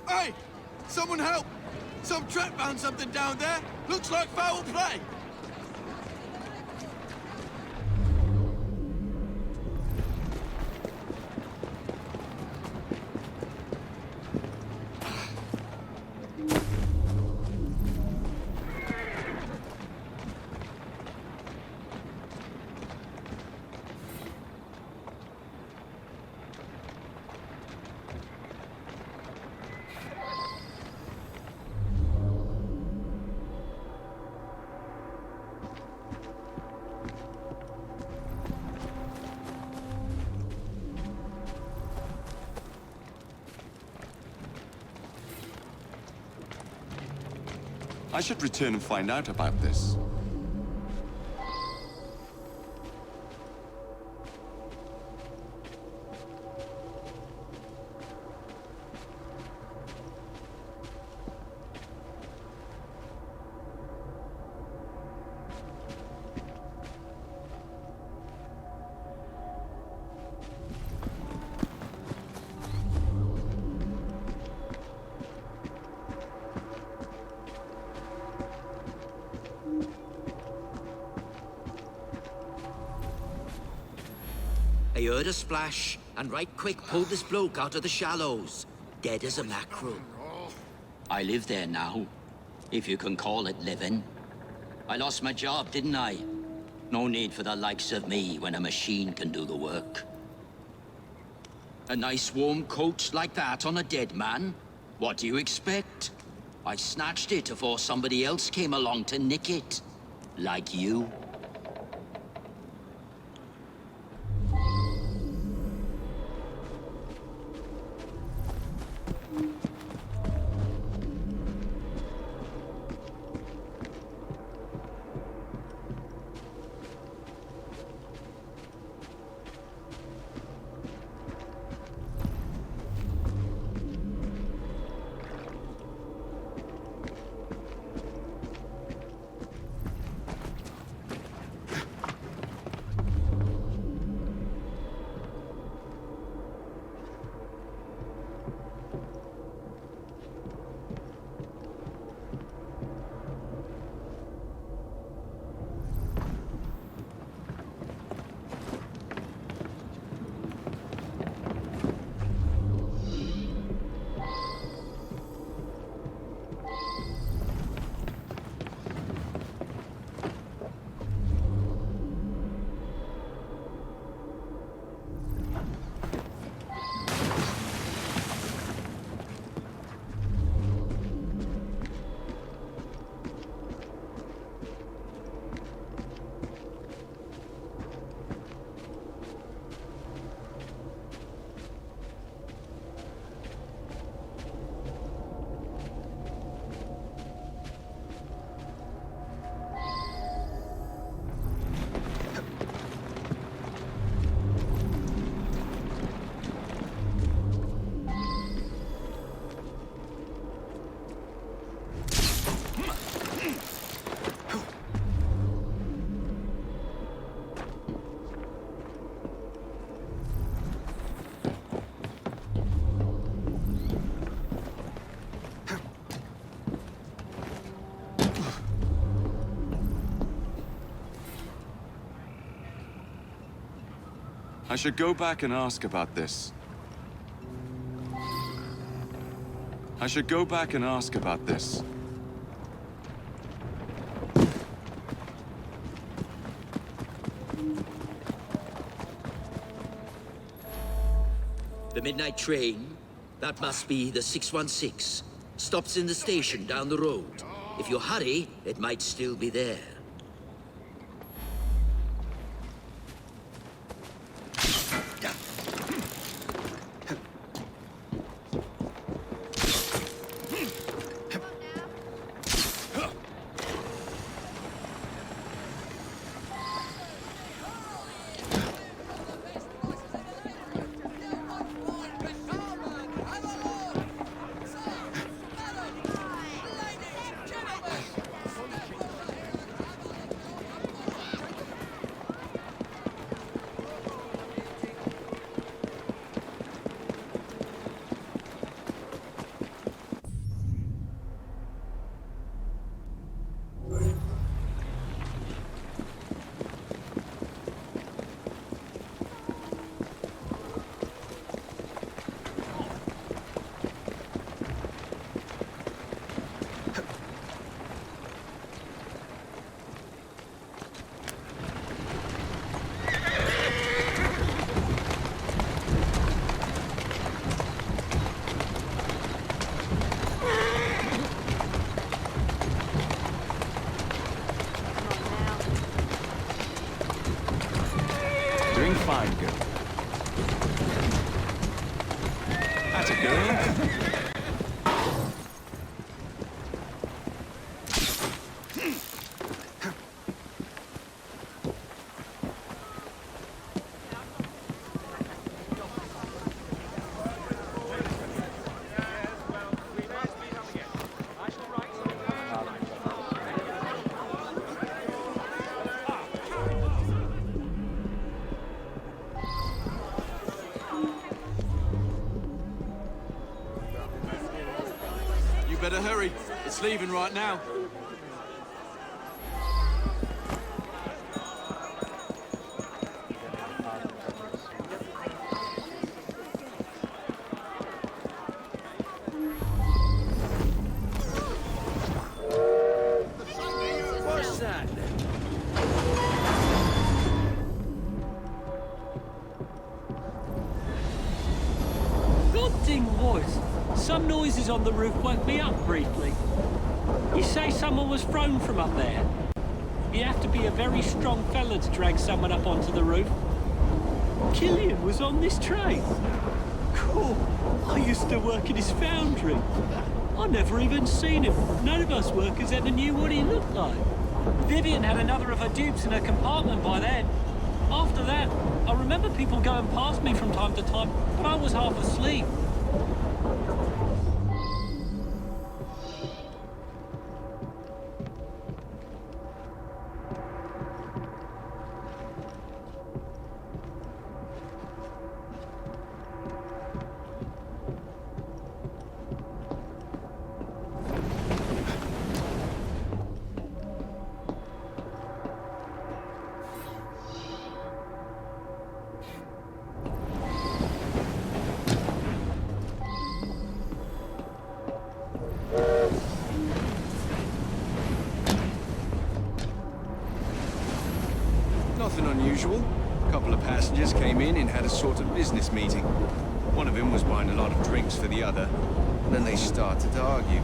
Hey! Someone help! Some trap found something down there! Looks like foul play! I should return and find out about this. I heard a splash, and right quick pulled this bloke out of the shallows. Dead as a mackerel. I live there now, if you can call it living. I lost my job, didn't I? No need for the likes of me when a machine can do the work. A nice warm coat like that on a dead man? What do you expect? I snatched it before somebody else came along to nick it. Like you. I should go back and ask about this. I should go back and ask about this. The midnight train? That must be the 616. Stops in the station down the road. If you hurry, it might still be there. Doing fine, girl. That's a girl. You better hurry. It's leaving right now. What's that then? God-ding voice. Some noises on the roof woke me up briefly. You say someone was thrown from up there? You have to be a very strong fella to drag someone up onto the roof. Killian was on this train. Cool. I used to work in his foundry. I never even seen him. None of us workers ever knew what he looked like. Vivian had another of her dupes in her compartment by then. After that, I remember people going past me from time to time, but I was half asleep. Nothing unusual. A couple of passengers came in and had a sort of business meeting. One of them was buying a lot of drinks for the other, and then they started to argue.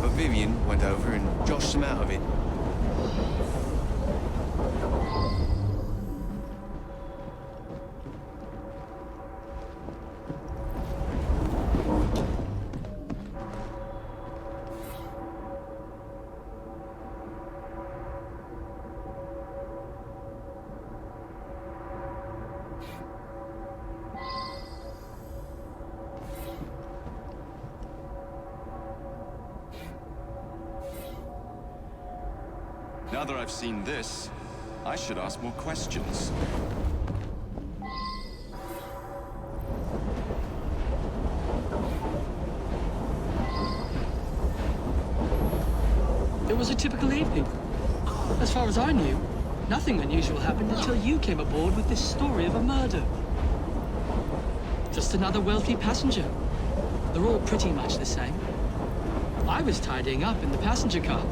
But Vivian went over and joshed them out of it. Now that I've seen this, I should ask more questions. It was a typical evening. As far as I knew, nothing unusual happened until you came aboard with this story of a murder. Just another wealthy passenger. They're all pretty much the same. I was tidying up in the passenger car.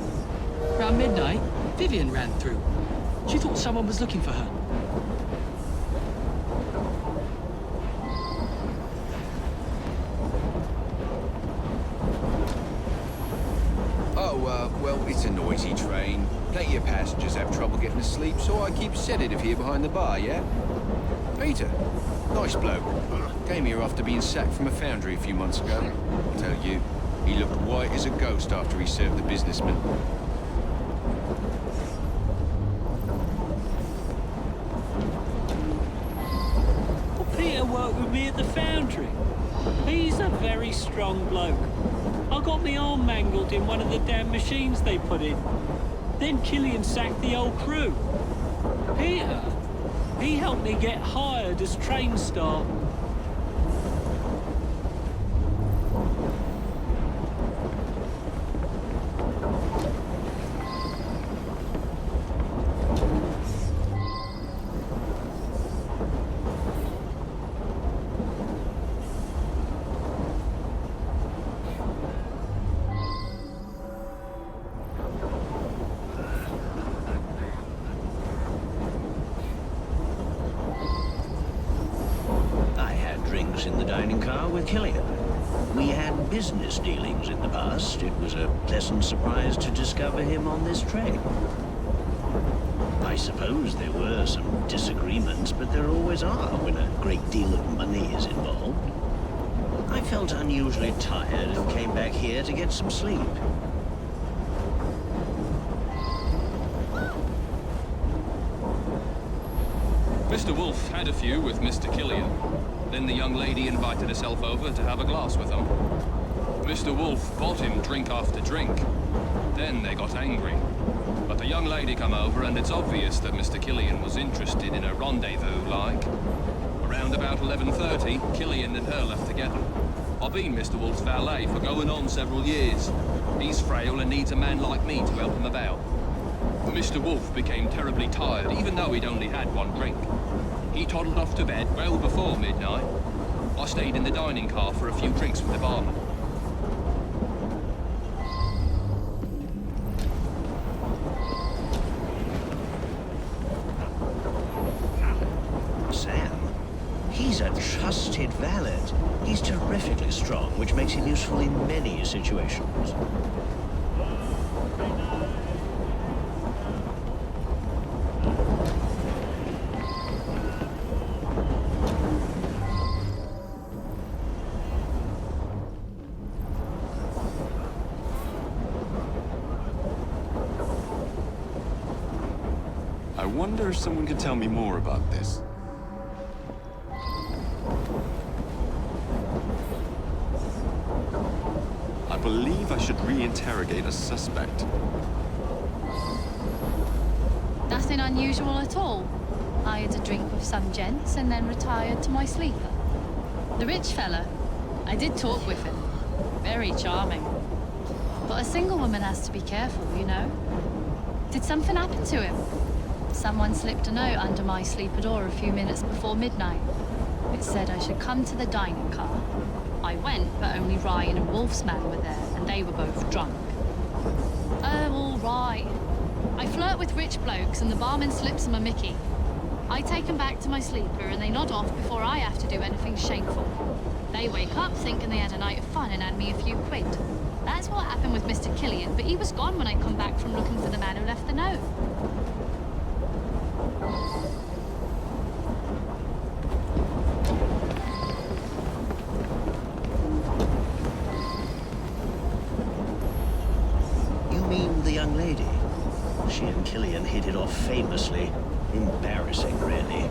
Around midnight, Vivian ran through. She thought someone was looking for her. Well, it's a noisy train. Plenty of passengers have trouble getting to sleep, so I keep sedative here behind the bar, yeah? Peter, nice bloke. Came here after being sacked from a foundry a few months ago. I'll tell you, he looked white as a ghost after he served the businessman. Peter worked with me at the foundry. He's a very strong bloke. I got my arm mangled in one of the damn machines they put in. Then Killian sacked the old crew. Peter, he helped me get hired as train staff. In the dining car with Killian. We had business dealings in the past. It was a pleasant surprise to discover him on this train. I I suppose there were some disagreements, but there always are when a great deal of money is involved. I felt unusually tired and came back here to get some sleep. Mr. Wolf had a few with Mr. Killian. Then the young lady invited herself over to have a glass with him. Mr. Wolf bought him drink after drink. Then they got angry. But the young lady come over, and it's obvious that Mr. Killian was interested in a rendezvous, like. Around about 11:30, Killian and her left together. I've been Mr. Wolf's valet for going on several years. He's frail and needs a man like me to help him about. Mr. Wolf became terribly tired, even though he'd only had one drink. He toddled off to bed well before midnight. I stayed in the dining car for a few drinks with the barman. Sam? He's a trusted valet. He's terrifically strong, which makes him useful in many situations. I wonder if someone could tell me more about this. I believe I should re-interrogate a suspect. Nothing unusual at all. I had a drink with some gents and then retired to my sleeper. The rich fella, I did talk with him. Very charming. But a single woman has to be careful, you know. Did something happen to him? Someone slipped a note under my sleeper door a few minutes before midnight. It said I should come to the dining car. I went, but only Ryan and Wolf's man were there, and they were both drunk. Oh, all right. I flirt with rich blokes, and the barman slips them a mickey. I take them back to my sleeper, and they nod off before I have to do anything shameful. They wake up thinking they had a night of fun and hand me a few quid. That's what happened with Mr. Killian, but he was gone when I come back from looking for the man who left the note. Young lady. She and Killian hit it off famously. Embarrassing, really.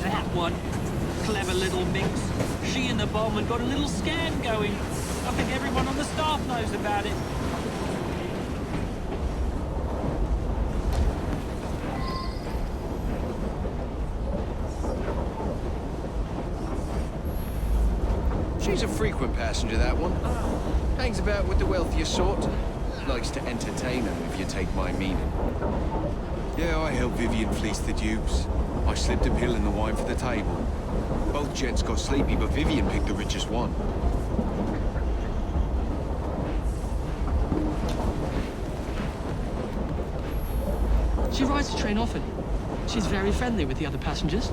That one. Clever little minx. She and the barman got a little scam going. I think everyone on the staff knows about it. She's a frequent passenger, that one. Hangs about with the wealthier sort. Likes to entertain them, if you take my meaning. Yeah, I helped Vivian fleece the dupes. I slipped a pill in the wine for the table. Both gents got sleepy, but Vivian picked the richest one. She rides the train often. She's very friendly with the other passengers.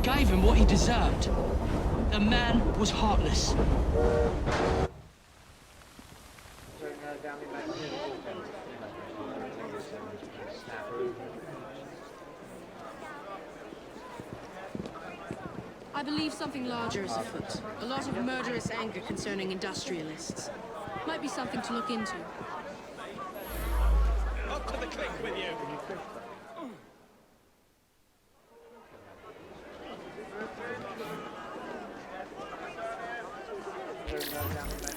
gave him what he deserved. The man was heartless. I believe something larger is afoot. A lot of murderous anger concerning industrialists. Might be something to look into. Up to the click with you! Down